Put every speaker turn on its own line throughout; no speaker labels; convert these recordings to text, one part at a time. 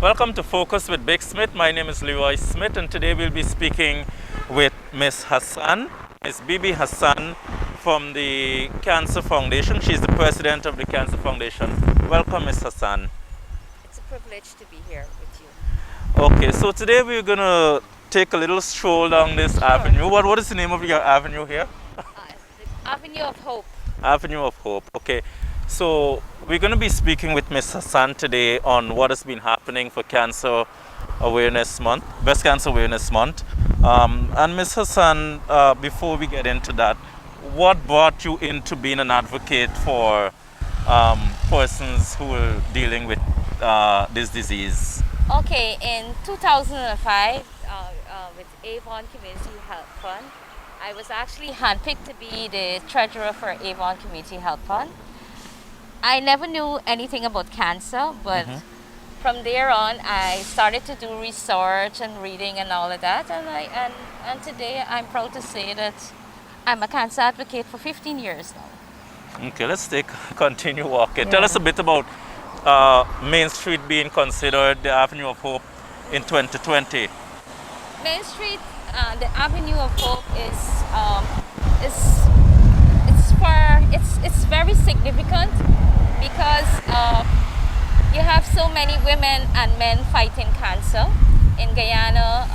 Welcome to Focus with Big Smith. My name is Leroy Smith, and today we'll be speaking with Miss Hassan, Miss Bibi Hassan from the Cancer Foundation. She's the president of the Cancer Foundation. Welcome, Miss Hassan.
It's a privilege to be here with you.
Okay, so today we're going to take a little stroll down this avenue. What is the name of your avenue here?
The Avenue of Hope.
Avenue of Hope. Okay, so we're going to be speaking with Ms. Hassan today on what has been happening for Cancer Awareness Month, Breast Cancer Awareness Month. And Ms. Hassan, before we get into that, what brought you into being an advocate for persons who are dealing with this disease?
Okay, in 2005, with Avon Community Health Fund, I was actually handpicked to be the treasurer for Avon Community Health Fund. I never knew anything about cancer, but from there on, I started to do research and reading and all of that. And today, I'm proud to say that I'm a cancer advocate for 15 years now.
Okay, let's continue walking. Yeah. Tell us a bit about Main Street being considered the Avenue of Hope in 2020.
Main Street, the Avenue of Hope it's very significant because you have so many women and men fighting cancer. In Guyana,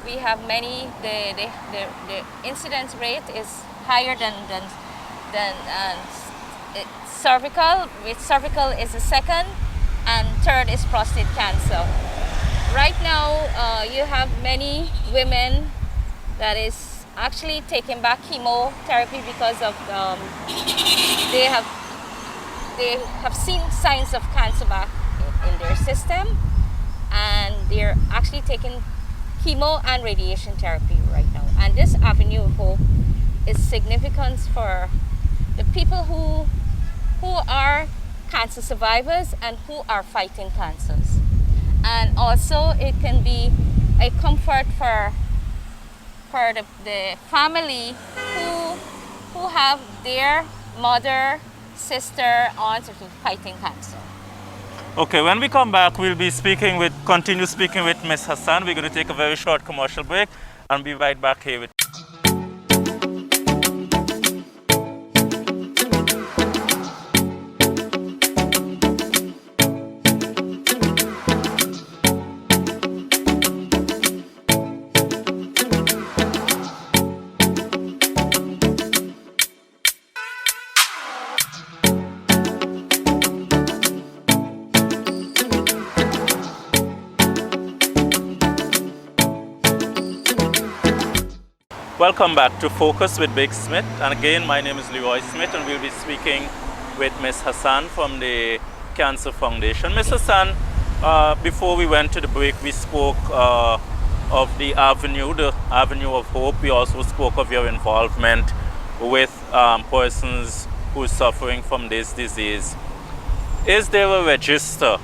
we have many. The incidence rate is higher than cervical. With cervical is the second, and third is prostate cancer. Right now, you have many women that is actually taking back chemotherapy because of they have seen signs of cancer back in their system, and they're actually taking chemo and radiation therapy right now. And this Avenue of Hope is significant for the people who are cancer survivors and who are fighting cancers. And also it can be a comfort for the family who have their mother, sister, aunt fighting cancer.
Okay, when we come back, we'll be continue speaking with Ms. Hassan. We're going to take a very short commercial break and be right back here with Welcome back to Focus with Big Smith. And again, my name is Leroy Smith, and we'll be speaking with Ms. Hassan from the Cancer Foundation. Ms. Hassan, before we went to the break, we spoke of the Avenue of Hope. We also spoke of your involvement with persons who are suffering from this disease. Is there a register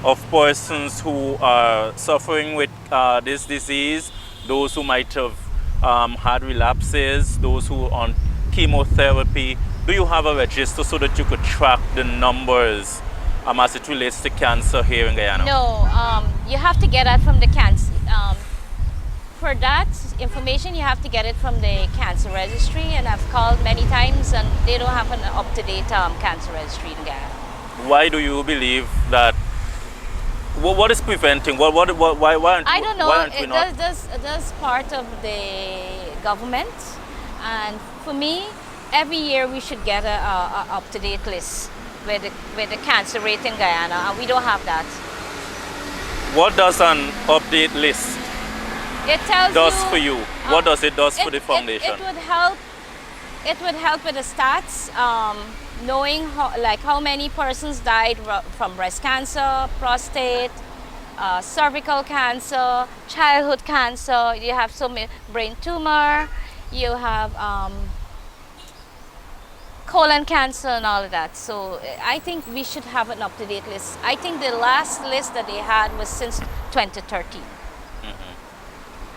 of persons who are suffering with this disease, those who might have had relapses, those who are on chemotherapy? Do you have a register so that you could track the numbers as it relates to cancer here in Guyana?
No, you have to get that from the cancer. For that information, you have to get it from the cancer registry, and I've called many times and they don't have an up-to-date cancer registry in Guyana.
Why do you believe that? What is preventing? Why aren't
I don't know.
That's
part of the government, and for me, every year we should get a up-to-date list with the cancer rate in Guyana, and we don't have that.
What does an update list for you? What does it do for the foundation?
It would help. It would help with the stats. Knowing how many persons died from breast cancer, prostate, cervical cancer, childhood cancer. You have some brain tumor. You have colon cancer and all of that. So I think we should have an up-to-date list. I think the last list that they had was since 2013.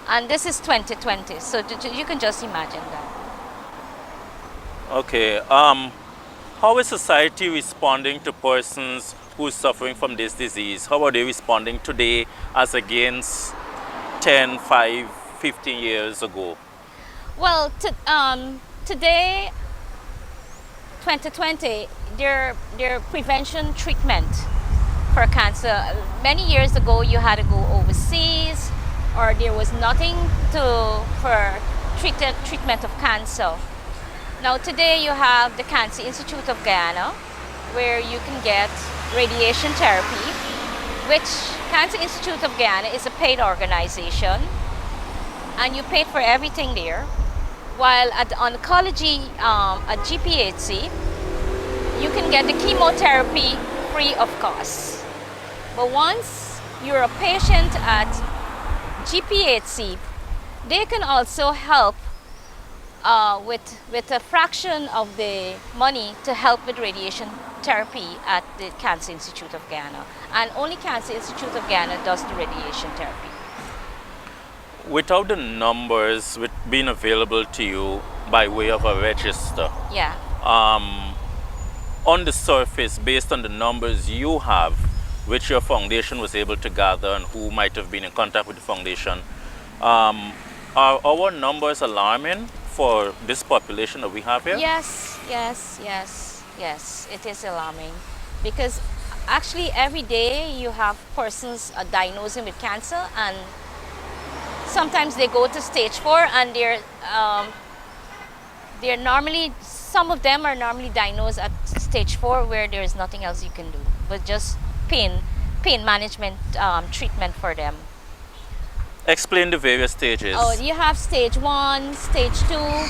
And this is 2020. So you can just imagine that.
Okay. How is society responding to persons who's suffering from this disease? How are they responding today as against 10, 5, 15 years ago?
Well, today, 2020, their prevention treatment for cancer. Many years ago, you had to go overseas, or there was nothing for treatment of cancer. Now today, you have the Cancer Institute of Guyana, where you can get radiation therapy, which Cancer Institute of Guyana is a paid organization, and you pay for everything there. While at the oncology at GPHC, you can get the chemotherapy free of cost. But once you're a patient at GPHC, they can also help with a fraction of the money to help with radiation therapy at the Cancer Institute of Guyana. And only Cancer Institute of Guyana does the radiation therapy.
Without the numbers being available to you by way of a register,
Yeah.
On the surface, based on the numbers you have, which your foundation was able to gather and who might have been in contact with the foundation, are our numbers alarming for this population that we have here?
Yes, it is alarming, because actually every day you have persons diagnosing with cancer, and sometimes they go to stage 4, and they're normally, some of them are normally diagnosed at stage 4, where there's nothing else you can do but just pain management treatment for them.
Explain the various stages.
Oh, you have stage 1, stage 2,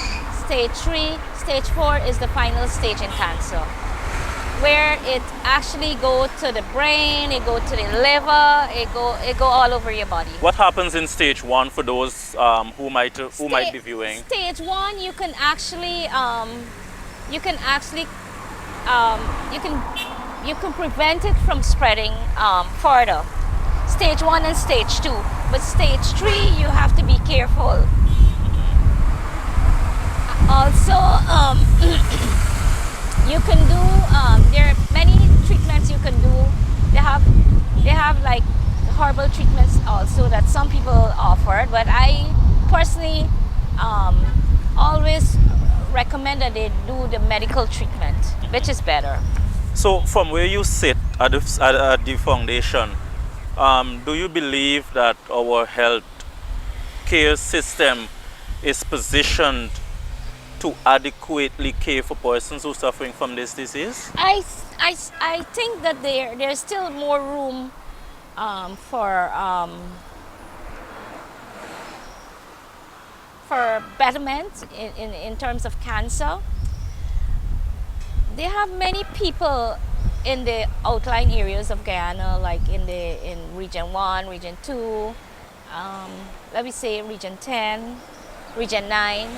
stage 3, stage 4 is the final stage in cancer, where it actually go to the brain, it go to the liver, it go all over your body.
What happens in stage 1 for those who might be viewing?
Stage 1, you can prevent it from spreading further. Stage 1 and stage 2, but stage 3 you have to be careful. Also, you can do there are many treatments you can do. They have like herbal treatments also that some people offer, but I personally always recommend that they do the medical treatment, which is better.
So from where you sit at the foundation, do you believe that our health care system is positioned to adequately care for persons who are suffering from this disease?
I think that there's still more room for betterment in terms of cancer. They have many people in the outlying areas of Guyana, like in region 1, region 2, let me say region 10, region 9,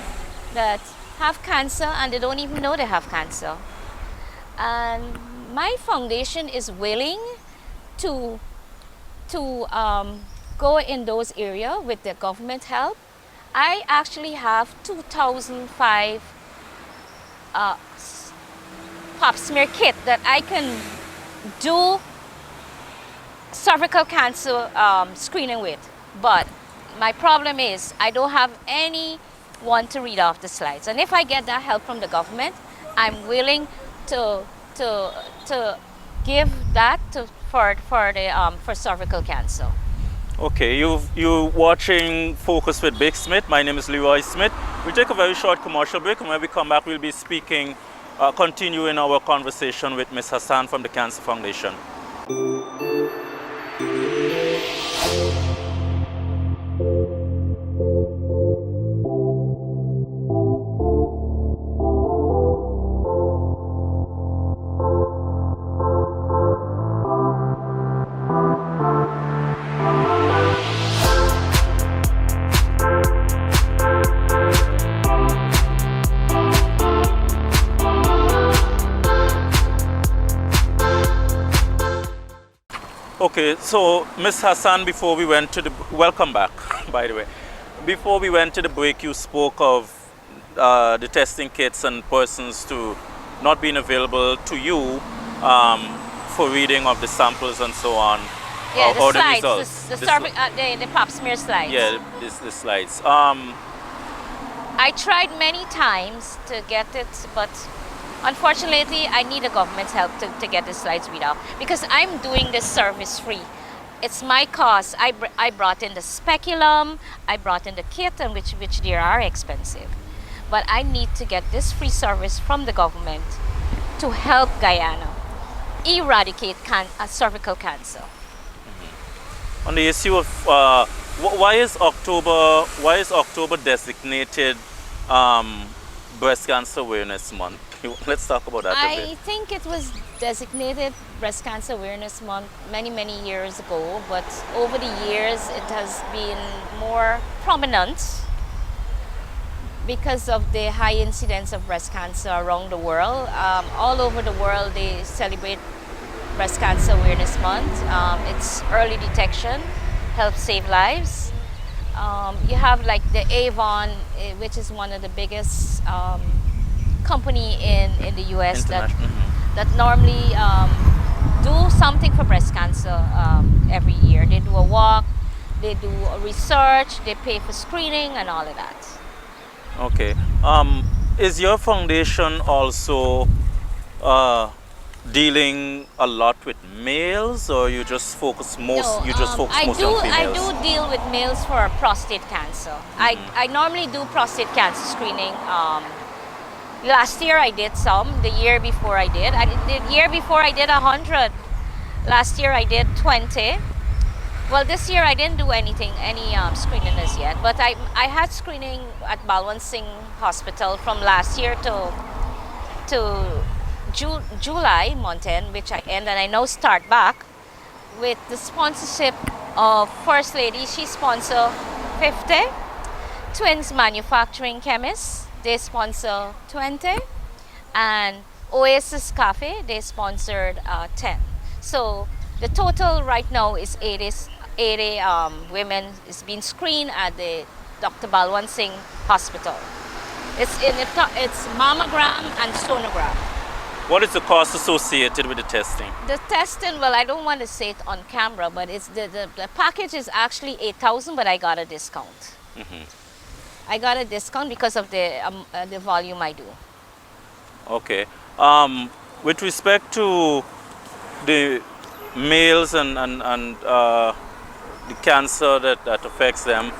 that have cancer and they don't even know they have cancer. And my foundation is willing to go in those areas with the government help. I actually have 2005 pap smear kit that I can do cervical cancer screening with. But my problem is I don't have anyone to read off the slides. And if I get that help from the government, I'm willing to give that for cervical cancer.
Okay, you're watching Focus with Big Smith. My name is Leroy Smith. We'll take a very short commercial break, and when we come back, we'll be speaking, continuing our conversation with Ms. Hassan from the Cancer Foundation. Okay, so Ms. Hassan, before we went to the welcome back, by the way. Before we went to the break, you spoke of the testing kits and persons to not being available to you for reading of the samples and so on?
Yeah,
or
the slides,
results?
the pap smear slides.
Yeah, the slides.
I tried many times to get it, but unfortunately, I need the government's help to get the slides read out because I'm doing this service free. It's my cost. I brought in the speculum, I brought in the kit, and which they are expensive. But I need to get this free service from the government to help Guyana eradicate cervical cancer.
On the issue of why is October designated Breast Cancer Awareness Month? Let's talk about that a bit.
I think it was designated Breast Cancer Awareness Month many years ago, but over the years it has been more prominent because of the high incidence of breast cancer around the world. All over the world they celebrate Breast Cancer Awareness Month. It's early detection, helps save lives. You have like the Avon, which is one of the biggest company in the US that normally do something for breast cancer every year. They do a walk, they do a research, they pay for screening and all of that.
Okay. Is your foundation also dealing a lot with males, or you just focus mostly on females?
I do deal with males for prostate cancer. I normally do prostate cancer screening. Last year I did some. The year before I did. The year before I did 100. Last year I did 20. Well, this year I didn't do any screening as yet. But I had screening at Balwant Singh Hospital from last year to July month end, and I now start back with the sponsorship of First Lady. She sponsored 50. Twins Manufacturing Chemists, they sponsor 20. And Oasis Cafe, they sponsored 10. So the total right now is 80 women is being screened at the Dr. Balwant Singh Hospital. It's mammogram and sonogram.
What is the cost associated with the testing?
The testing, well, I don't want to say it on camera, but it's the package is actually 8,000, but I got a discount. I got a discount because of the volume I do.
Okay. With respect to the males and the cancer that affects them,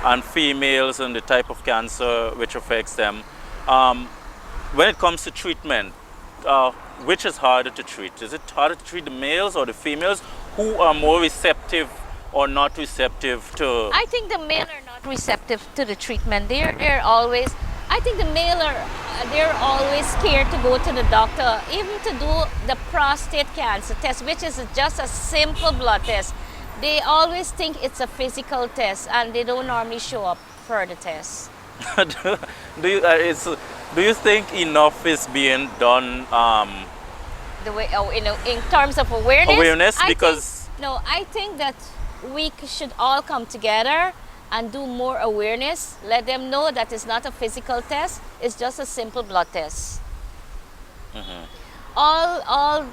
and females and the type of cancer which affects them, when it comes to treatment, which is harder to treat? Is it harder to treat the males or the females who are more receptive or not receptive to?
I think the male are not receptive to the treatment. They're always. I think the male they're always scared to go to the doctor, even to do the prostate cancer test, which is just a simple blood test. They always think it's a physical test, and they don't normally show up for the test.
Do you think enough is being done?
In terms of awareness. I think that we should all come together and do more awareness. Let them know that it's not a physical test; it's just a simple blood test. All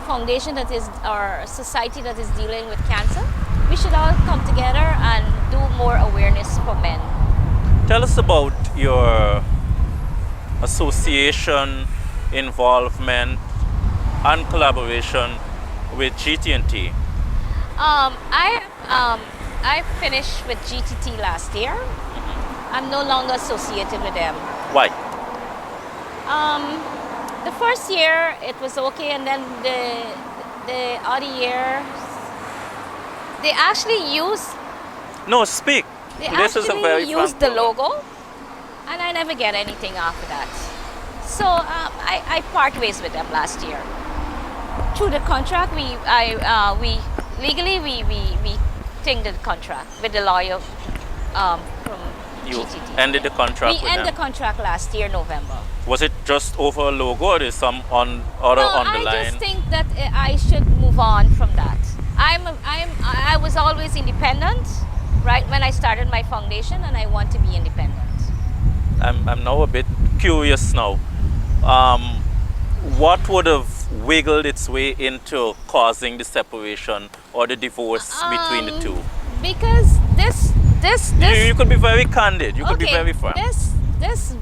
foundation or society that is dealing with cancer, we should all come together and do more awareness for men.
Tell us about your association, involvement, and collaboration with GT&T.
I finished with GTT last year. I'm no longer associated with them.
Why?
The first year it was okay, and then the other year they actually used.
No, speak. This is a very
used the logo, and I never get anything after that. So I part ways with them last year. Through the contract, we legally think the contract with the lawyer from
You
GTT.
ended the contract with them?
We ended the contract last year, November.
Was it just over a logo, or is some on the line?
I just think that I should move on from that. I was always independent, right, when I started my foundation, and I want to be independent. I'm
now a bit curious now. What would have wiggled its way into causing the separation or the divorce between the two?
Because
You could be very candid. You could be very frank.
This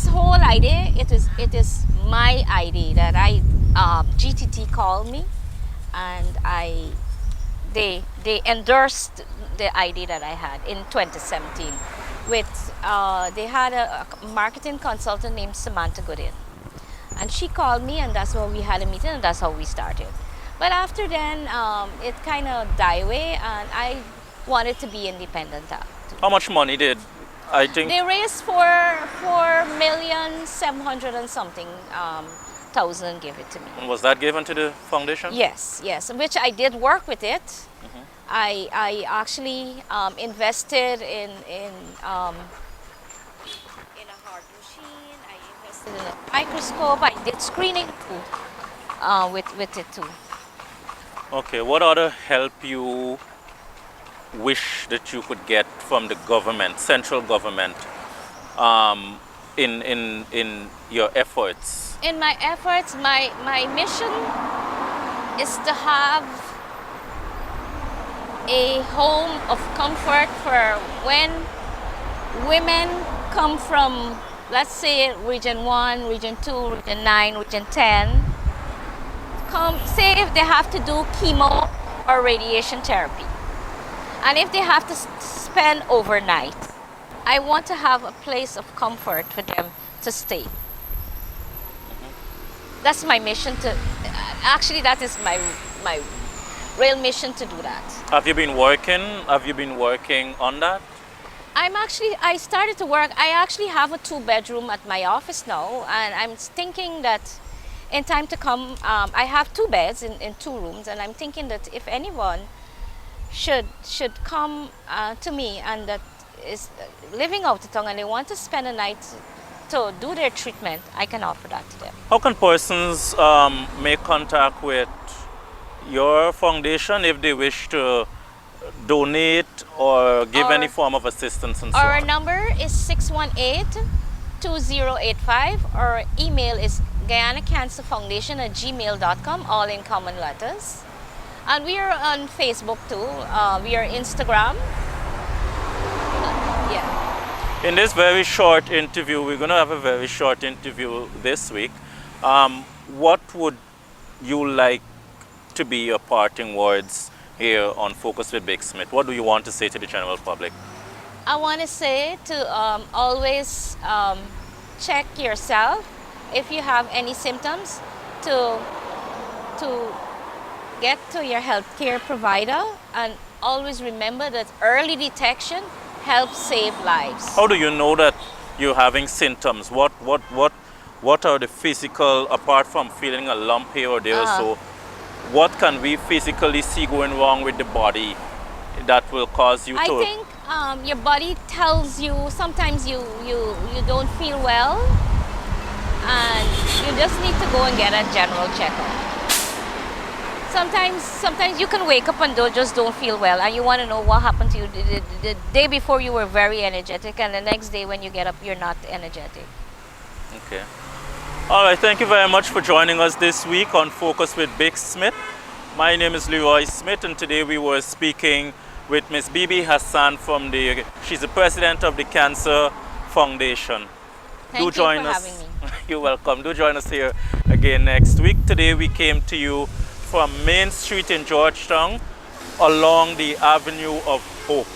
whole idea, it is my idea that GTT called me, and they endorsed the idea that I had in 2017 with they had a marketing consultant named Samantha Goodin, and she called me, and that's when we had a meeting, and that's how we started. But after then, it kind of died away, and I wanted to be independent.
How much money did I think
they raised 4,700,000 and something thousand, give it to me.
And was that given to the foundation?
Yes, which I did work with it. I actually invested in a hard machine. I invested in a microscope. I did screening too, with it too.
Okay, what other help you wish that you could get from the government, central government, in your efforts?
In my efforts, my mission is to have a home of comfort for when women come from, let's say, region 1, region 2, region 9, region 10, say if they have to do chemo or radiation therapy, and if they have to spend overnight, I want to have a place of comfort for them to stay. That's my mission actually that is my real mission to do that.
Have you been working on that?
I started to work. I actually have a 2-bedroom at my office now, and I'm thinking that in time to come, I have 2 beds in 2 rooms, and I'm thinking that if anyone should come to me and that is living out of town and they want to spend a night to do their treatment, I can offer that to them.
How can persons make contact with your foundation if they wish to donate or give any form of assistance and so on?
Our number is 618-2085. Our email is GuyanaCancerFoundation@gmail.com, all in common letters. And we are on Facebook too. We are Instagram. Yeah.
In this very short interview, we're going to have a very short interview this week. What would you like to be your parting words here on Focus with Big Smith? What do you want to say to the general public?
I want to say to always check yourself if you have any symptoms, to get to your healthcare provider, and always remember that early detection helps save lives.
How do you know that you're having symptoms? What are the physical, apart from feeling a lump here or there, so what can we physically see going wrong with the body that will cause you to...
I think your body tells you, sometimes you don't feel well, and you just need to go and get a general checkup. Sometimes you can wake up and just don't feel well, and you want to know what happened to you. The day before you were very energetic, and the next day when you get up, you're not energetic.
Okay. All right, thank you very much for joining us this week on Focus with Big Smith. My name is Leroy Smith, and today we were speaking with Miss Bibi Hassan she's the president of the Cancer Foundation.
Thank you for having me.
You're welcome. Do join us here again next week. Today we came to you from Main Street in Georgetown along the Avenue of Hope,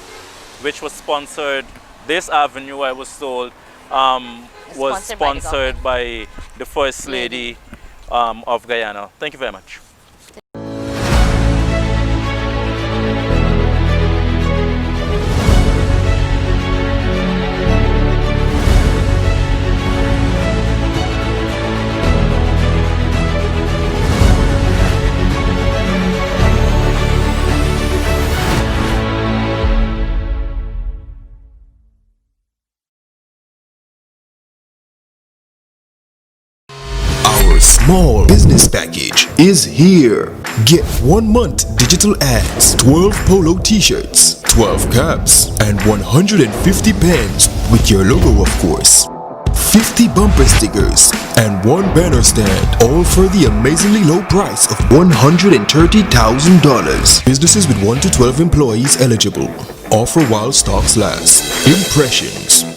which was sponsored. This avenue, I was told, was sponsored by the First Lady of Guyana. Thank you very much.
Small business package is here. Get 1 month digital ads, 12 polo t-shirts, 12 caps, and 150 pens with your logo, of course. 50 bumper stickers, and 1 banner stand, all for the amazingly low price of $130,000. Businesses with 1 to 12 employees eligible. Offer while stocks last. Impressions.